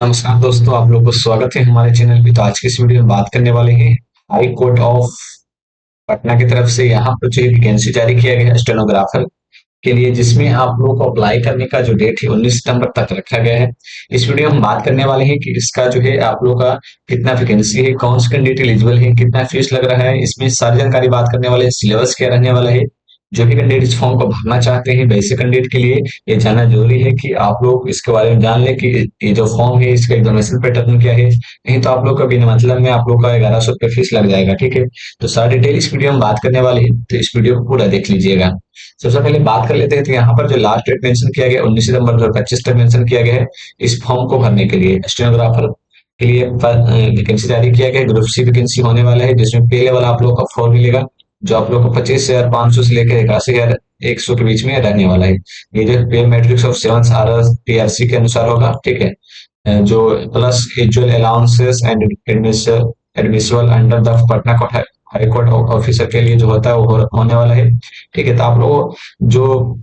नमस्कार दोस्तों, आप लोगों को स्वागत है हमारे चैनल पे। तो आज की इस वीडियो में बात करने वाले हैं हाई कोर्ट ऑफ पटना की तरफ से यहाँ पर जो वैकेंसी जारी किया गया है स्टेनोग्राफर के लिए, जिसमें आप लोगों को अप्लाई करने का जो डेट है 19 सितंबर तक रखा गया है। इस वीडियो में हम बात करने वाले हैं कि इसका जो है आप लोगों का कितना वैकेंसी है, कौन से कैंडिडेट एलिजिबल है, कितना फीस लग रहा है, इसमें सारी जानकारी बात करने वाले हैं। सिलेबस क्या रहने वाला है, जो भी कैंडिडेट इस फॉर्म को भरना चाहते हैं वैसे कैंडिडेट के लिए ये जानना जरूरी है कि आप लोग इसके बारे में जान लें कि ये जो फॉर्म है इसका एग्जामिनेशन पैटर्न क्या है। नहीं तो आप लोग का बिना मतलब में आप लोग का 1100 रुपये फीस लग जाएगा। ठीक है, तो सारी डिटेल इस वीडियो में बात करने वाली है, तो इस वीडियो को पूरा देख लीजिएगा। सबसे पहले बात कर लेते हैं, तो यहाँ पर जो लास्ट डेट मेंशन किया गया 19 सितंबर 2025 तक मेंशन किया गया है इस फॉर्म को भरने के लिए। स्टेनोग्राफर के लिए वैकेंसी जारी किया गया है। ग्रुप सी वैकेंसी होने वाला है, जिसमें पहले वाला आप लोग का फॉर्म मिलेगा जो आप लोग को 25,500 से लेकर 81,100 के बीच में रहने वाला है। ये जो पे मैट्रिक्स ऑफ 7 RS PRC के अनुसार होगा। ठीक है, जो plus usual allowances and admissible under the Patna court high court officer के लिए जो होता है वो होने वाला है। ठीक है, तो आप लोग जो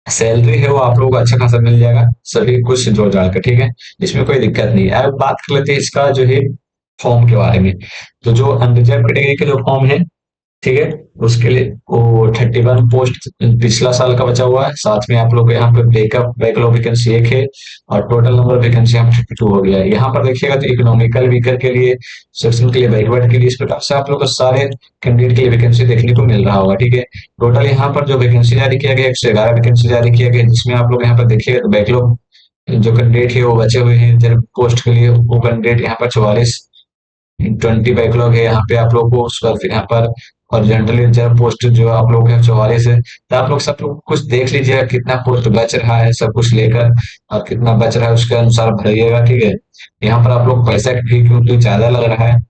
सैलरी है वो आप लोगों को अच्छा खासा मिल जाएगा, सभी कुछ जोड़ जाड़ कर। ठीक है, इसमें कोई दिक्कत नहीं है। अब बात कर लेते हैं इसका जो है फॉर्म के बारे में। तो जो अनरिजर्व कैटेगरी के जो फॉर्म है, ठीक है, उसके लिए वो 31 पोस्ट पिछला साल का बचा हुआ है। साथ में आप लोग को यहाँ पे बैकअप बैकलॉग वैकेंसी एक है और टोटल नंबर वैकेंसी यहाँ 32 हो गया है। यहाँ पर देखिएगा तो इकोनॉमिकल वीकर के लिए, सेक्शन के लिए, बैकवर्ड के लिए, इस प्रकार से आप लोग को सारे कैंडिडेट के लिए वैकेंसी देखने को मिल रहा होगा। ठीक है, टोटल यहाँ पर जो वैकेंसी जारी किया गया 111 वैकेंसी जारी किया गया, जिसमें आप लोग यहाँ पर देखिएगा तो बैकलॉग जो कैंडिडेट है वो बचे हुए हैं रिजर्व पोस्ट के लिए, वो कैंडिडेट यहाँ पर 44 बैकलॉग है यहाँ पे आप लोग को। उसका फिर यहाँ पर और जनरल रिजर्व पोस्ट जो आप लोग है 44 है। तो आप लोग सब लोग कुछ देख लीजिएगा कितना पोस्ट बच रहा है, सब कुछ लेकर और कितना बच रहा है उसके अनुसार भरिएगा। ठीक है, यहाँ पर आप लोग पैसा भी क्योंकि ज्यादा लग रहा है।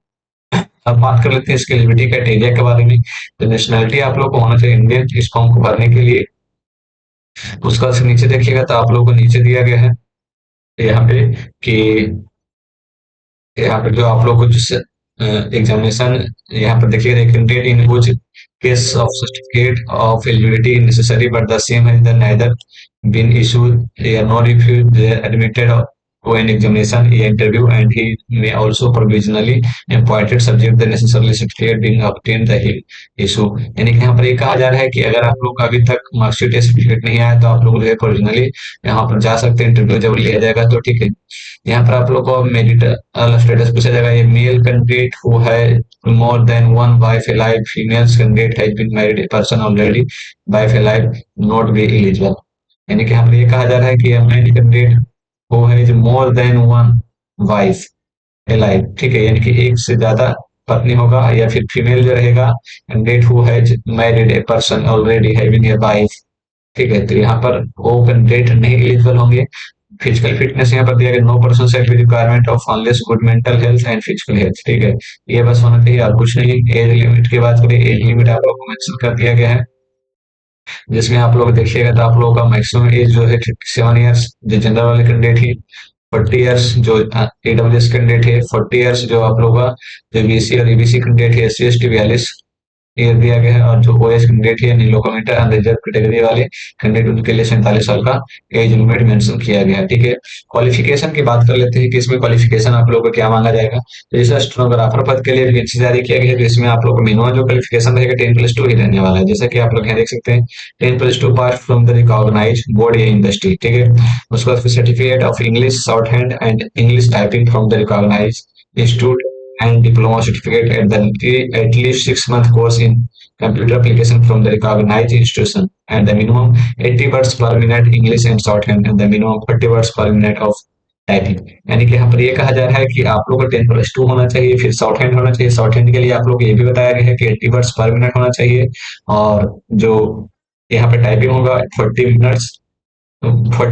अब बात कर लेते हैं इसके एलिजिबिलिटी क्राइटेरिया के बारे में। तो नेशनलिटी आप लोग को होना चाहिए इंडियन इस फॉर्म को भरने के लिए। उसका नीचे देखिएगा तो आप लोग को नीचे दिया गया है यहाँ पे कि यहाँ पे जो आप लोग को जिस एग्जामिनेशन यहाँ पर देखिए candidate in which case of certificate of eligibility necessary but the same has neither been issued they are not refused they are admitted to an examination a interview and he may also provisionally appointed subject the necessary certificate being obtained the issue। यानी कि यहाँ पर ये कहा जा रहा है कि अगर आप लोग का अभी तक मार्कशीट या सर्टिफिकेट नहीं आया तो आप लोग जो है प्रोविजनली यहाँ पर जा सकते हैं, इंटरव्यू जब लिया जाएगा तो। ठीक है, यहाँ पर आप लोग को मेरिटल स्टेटस पूछा जाएगा। ये mail candidate who has more than one wife alive, female candidate has been married person already wife alive not be eligible. यानी कि यहाँ पर ये कहा जा रहा है कि mail candidate who has more than one wife alive, ठीक है, यानी कि एक से ज्यादा पत्नी होगा, या फिर फीमेल जो रहेगा candidate who has married a person already having a wife. ठीक है, तो यहाँ पर वो कैंडिडेट नहीं एलिजिबल होंगे। फिजिकल फिटनेस यहाँ पर दिया गया, no person set with requirement of unless good mental health and physical health. ठीक है, ये बस होना चाहिए और कुछ नहीं। एज लिमिट की बात करें, एज लिमिट आप लोगों को मेंशन कर दिया गया है, जिसमें आप लोग देखिएगा तो आप लोगों का मैक्सिमम एज जो है 57 ईयर्स जो जनरल वाले कैंडिडेट है, 40 ईयर्स जो AWS कैंडिडेट है, 40 ईयर्स जो आप लोगों का जो BC और EBC कैंडिडेट है, SC ST 42 ईयर दिया गया है, और जो OS कैंडिडेट है यानी लोकोमेटर अनरिजर्व कैटेगरी वाले कैंडिडेट उनके लिए 47 साल का एज लिमिट मेंशन किया गया है। ठीक है, क्वालिफिकेशन की बात कर लेते हैं कि इसमें क्वालिफिकेशन आप लोगों को क्या मांगा जाएगा। तो जैसे स्टेनोग्राफर पद के लिए वैकेंसी जारी किया गया है, तो इसमें आप लोग को मिनिमम जो क्वालिफिकेशन रहेगा 10+2 ही रहने वाला है। जैसा कि आप लोग यहाँ देख सकते हैं 10+2 pass from the recognise board या इंडस्ट्री। ठीक है, उसके बाद certificate of English short hand and English typing from the recognise institute and diploma certificate at least 6 month course in computer application from the recognized institution and the minimum 80 words per minute English and shorthand and the minimum 40 words per minute of typing. यानी कि यहाँ पर ये कहा जा रहा है कि आप लोग को 10+2 होना चाहिए, फिर शॉर्ट हैंड होना चाहिए। शॉर्ट हैंड के लिए आप लोग को ये भी बताया गया है कि 80 वर्ड्स पर मिनट होना चाहिए, और जो यहाँ पे टाइपिंग होगा 40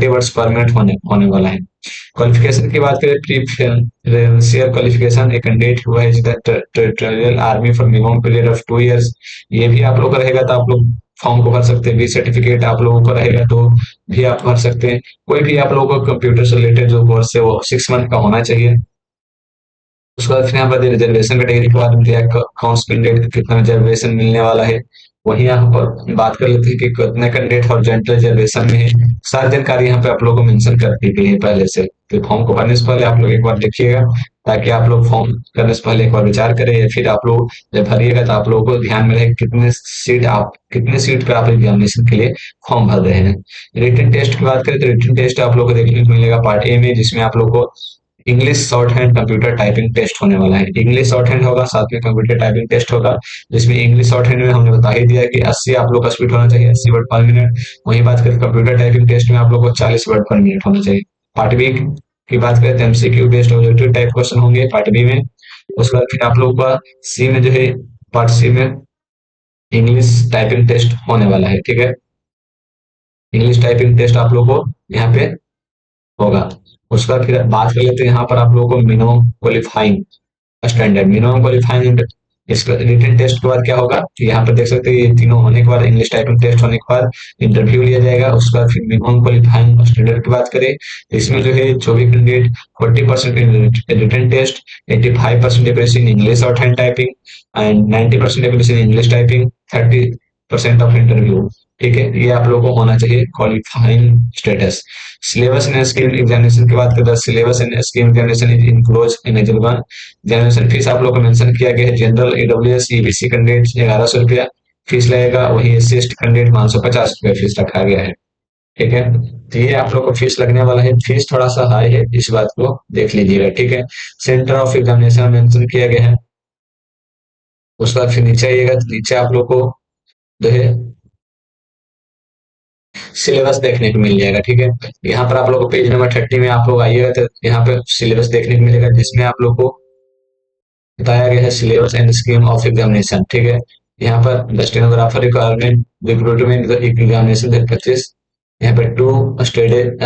वर्ड्स पर मिनट होने वाला है। क्वालिफिकेशन की बात करें, प्रीफरेंशियल क्वालिफिकेशन एक कैंडिडेट हुआ है territorial army for minimum period of 2 years, ये भी आप लोग का रहेगा तो आप लोग फॉर्म को भर सकते हैं। बी सर्टिफिकेट आप लोगों को रहेगा तो भी आप भर सकते हैं। कोई भी आप लोगों को कंप्यूटर से रिलेटेड जो कोर्स है वो 6 मंथ का होना चाहिए। उसके बाद फिर यहाँ पर रिजर्वेशन कैटेगरी के बारे में दिया, कौन से कैंडिडेट को कितना रिजर्वेशन मिलने वाला है। वही यहाँ पर बात कर लेते हैं कि कितने कैंडिडेट और जनरल रिजर्वेशन में है। सारी जानकारी यहाँ पे आप लोगों को मेंशन कर दी गई है पहले से। तो फॉर्म को भरने से पहले आप लोग एक बार देखिएगा, ताकि आप लोग फॉर्म करने से पहले एक बार विचार करें, या फिर आप लोग जब भरिएगा तो आप लोगों को ध्यान में रहे कितने सीट पे आप एग्जामिनेशन के लिए फॉर्म भर रहे हैं। रिटन टेस्ट की बात करें तो रिटन टेस्ट आप लोग को देखने को मिलेगा पार्ट ए में, जिसमें आप लोग को English short hand computer typing test होने वाला है। इंग्लिश शॉर्ट हैंड होगा, साथ में कंप्यूटर टाइपिंग टेस्ट होगा, जिसमें इंग्लिश शॉर्ट हैंड में हमने बता ही दिया कि 80 आप लोग का स्पीड होना चाहिए, 80 वर्ड पर मिनट। वहीं बात करें कंप्यूटर टाइपिंग टेस्ट में आप लोग को 40 वर्ड पर मिनट होना चाहिए। पार्ट बी की बात करें तो MCQ based objective type question होंगे पार्ट बी में। उसके बाद फिर आप लोग का सी में जो है, पार्ट सी में इंग्लिश टाइपिंग टेस्ट होने वाला है, ठीक है। इंग्लिश टाइपिंग टेस्ट आप लोग को यहाँ पे होगा। उसका फिर बात कर लेते हैं यहाँ पर आप लोगों को minimum qualifying standard, minimum qualifying. इसका रिटन टेस्ट के बाद क्या होगा कि यहाँ पर देख सकते हैं, ये तीनों होने के बाद, इंग्लिश टाइपिंग टेस्ट होने के बाद इंटरव्यू लिया जाएगा। उसका फिर मिनिमम क्वालिफाइंग स्टैंडर्ड की बात करें तो इसमें जो है जो भी candidate 40% in written test, 85% ability in English short hand typing and 90% ability in English typing, 30% of interview, ठीक है। ये आप लोगों को होना चाहिए qualifying status. Syllabus and skill examination की बात करें, syllabus and skill examination is enclose in exam. Examination fees आप लोग को मेंशन किया गया है। जनरल ईडब्ल्यूएस ईबीसी कैंडिडेट 1100 रुपया फीस लगेगा, वही S C S T candidate 550 रुपया फीस रखा गया है, ठीक है। तो ये आप लोग को फीस लगने वाला है, फीस थोड़ा सा हाई है, इस बात को देख लीजिएगा, ठीक है। सेंटर ऑफ एग्जामिनेशन मेंशन किया गया है। उसके बाद फिर नीचे आइएगा तो नीचे आप लोग को जो है सिलेबस देखने को मिल जाएगा, ठीक है। यहाँ पर आप लोग को पेज नंबर 30 में आप लोग आइएगा तो यहाँ पे सिलेबस देखने को मिलेगा, जिसमें आप लोग को बताया गया है syllabus and scheme of examination, ठीक है। यहाँ पर the stenographer requirement recruitment examination 2025, यहाँ पे 2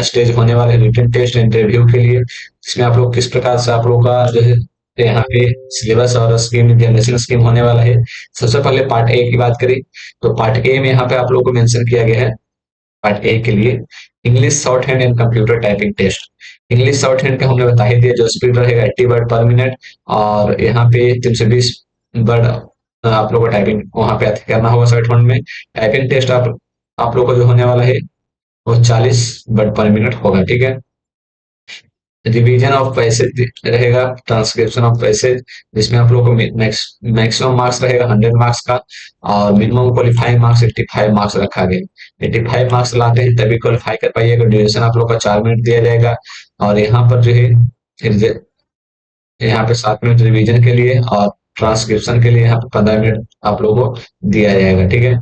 स्टेज होने वाले रिटन टेस्ट इंटरव्यू के लिए, इसमें आप लोग किस प्रकार से आप लोग का जो है यहाँ पे सिलेबस और स्कीम एग्जामिनेशन स्कीम होने वाला है। सबसे पहले पार्ट ए की बात करें तो पार्ट ए में यहाँ पे आप लोग को मेंशन किया गया है, पार्ट ए के लिए English short hand and computer typing test. English short hand का हमने बता ही दिया, जो स्पीड रहेगा 80 वर्ड पर मिनट, और यहाँ पे 320 वर्ड आप लोग को टाइपिंग वहां पे करना होगा शॉर्ट हैंड में। टाइपिंग टेस्ट आप लोग को जो होने वाला है वो 40 वर्ड पर मिनट होगा, ठीक है। रिवीजन ऑफ पैसेज रहेगा, ट्रांसक्रिप्शन ऑफ पैसेज, जिसमें आप लोग को मैक्सिमम मार्क्स रहेगा 100 मार्क्स का, और मिनिमम क्वालिफाइंग मार्क्स 85 मार्क्स रखा गया। 85 मार्क्स लाते हैं तभी क्वालिफाई कर पाइएगा। ड्यूरेशन आप लोग का 4 मिनट दिया जाएगा, और यहाँ पर जो है फिर यहाँ पे 7 मिनट रिवीजन के लिए, और ट्रांसक्रिप्शन के लिए यहाँ पे 15 मिनट आप लोगों को दिया जाएगा, ठीक है।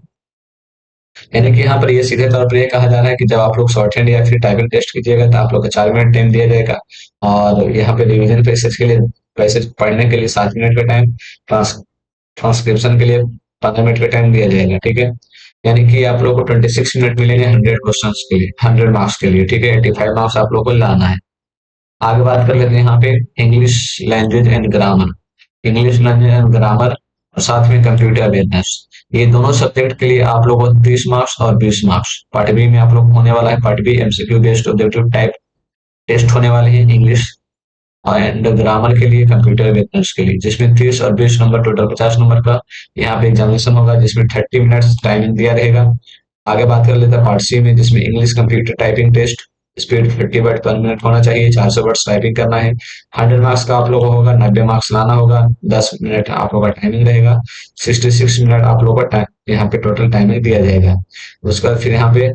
यानी कि यहाँ पर ये सीधे तौर पर ये कहा जा रहा है कि जब आप लोग शॉर्ट हैंड या फिर टाइपिंग टेस्ट कीजिएगा तो आप लोग को 4 मिनट टाइम दिया जाएगा, और यहाँ पे रिवीजन पैसेज के लिए, पैसेज पढ़ने के लिए 7 मिनट का टाइम, ट्रांसक्रिप्शन के लिए 15 मिनट का टाइम दिया जाएगा, ठीक है। यानी कि आप लोग को 26 मिनट मिलेंगे 100 क्वेश्चन के लिए, 100 मार्क्स के लिए, ठीक है। 85 मार्क्स आप लोग को लाना है। आगे बात कर लेते हैं यहाँ पे English language and grammar. English language and grammar और साथ में कंप्यूटर अवेयरनेस, ये दोनों सब्जेक्ट के लिए आप लोगों को 30 मार्क्स और 20 मार्क्स। पार्ट बी में आप लोग होने वाला है, part B MCQ based objective type test होने वाले हैं इंग्लिश एंड ग्रामर के लिए, कंप्यूटर अवेयरनेस के लिए, जिसमें 30 और 20 नंबर, टोटल 50 नंबर का यहाँ पे एग्जामिनेशन होगा, जिसमें 30 मिनट्स टाइमिंग दिया रहेगा। आगे बात कर लेते हैं पार्ट सी में, जिसमें English computer typing test, speed 30 word per minute होना चाहिए, 400 वर्ड्स टाइपिंग करना है। 100 मार्क्स का आप लोगों को होगा, 90 मार्क्स लाना होगा, 10 मिनट आप लोगों का टाइमिंग रहेगा, 66 मिनट आप लोगों का यहाँ पे टोटल टाइमिंग दिया जाएगा। उसके बाद फिर यहाँ पे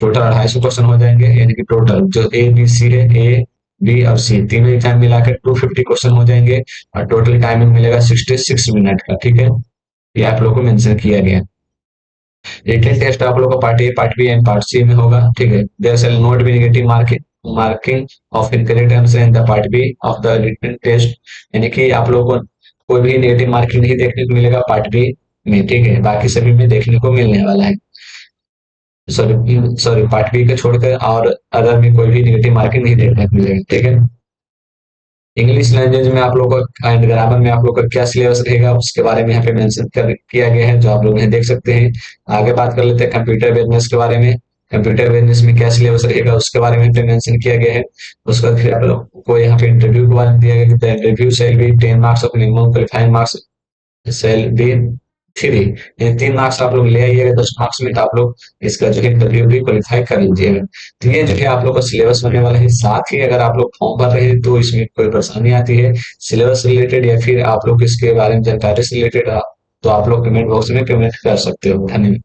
टोटल 250 क्वेश्चन हो जाएंगे, यानी कि टोटल जो ए बी सी है, ए बी और सी तीनों एग्जाम मिलाकर 250 क्वेश्चन हो जाएंगे, और टोटल टाइमिंग मिलेगा 66 मिनट का, ठीक है। ये आप लोगों को मेंशन किया गया। रिटन टेस्ट आप लोगों को part A, part B and part C में होगा, ठीक है। There shall not be negative marking of incorrect answer in the part B of the written test, यानी कि आप लोगों को कोई भी नेगेटिव मार्किंग नहीं देखने को मिलेगा पार्ट बी में, ठीक है। बाकी सभी में देखने को मिलने वाला है। सॉरी सॉरी, पार्ट बी को छोड़कर और अदर में कोई भी नेगेटिव मार्किंग नहीं देखने को मिलेगा, ठीक है। इंग्लिश लैंग्वेज में आप लोग का एंड ग्रामर में आप लोग का क्या सिलेबस रहेगा उसके बारे में यहाँ पे मेंशन किया गया है, जो आप लोग यहाँ देख सकते हैं। आगे बात कर लेते हैं कंप्यूटर बिजनेस के बारे में। कंप्यूटर बिजनेस में क्या सिलेबस रहेगा उसके बारे में मेंशन किया गया है। उसके बाद फिर आप लोग को यहाँ पे इंटरव्यू के बारे में दिया गया है। Interview shall be 10 marks of minimum qualifying marks shall be three, ये 3 मार्क्स आप लोग ले आइएगा 10 मार्क्स में, तो आप लोग इसका जो है इंटरव्यू भी क्वालिफाई कर लीजिएगा। तो ये जो है आप लोग का सिलेबस होने वाला है। साथ ही अगर आप लोग फॉर्म भर रहे हैं तो इसमें कोई परेशानी आती है सिलेबस रिलेटेड, या फिर आप लोग इसके बारे में जानकारी से रिलेटेड, तो आप लोग कमेंट बॉक्स में कमेंट कर सकते हो। धन्यवाद।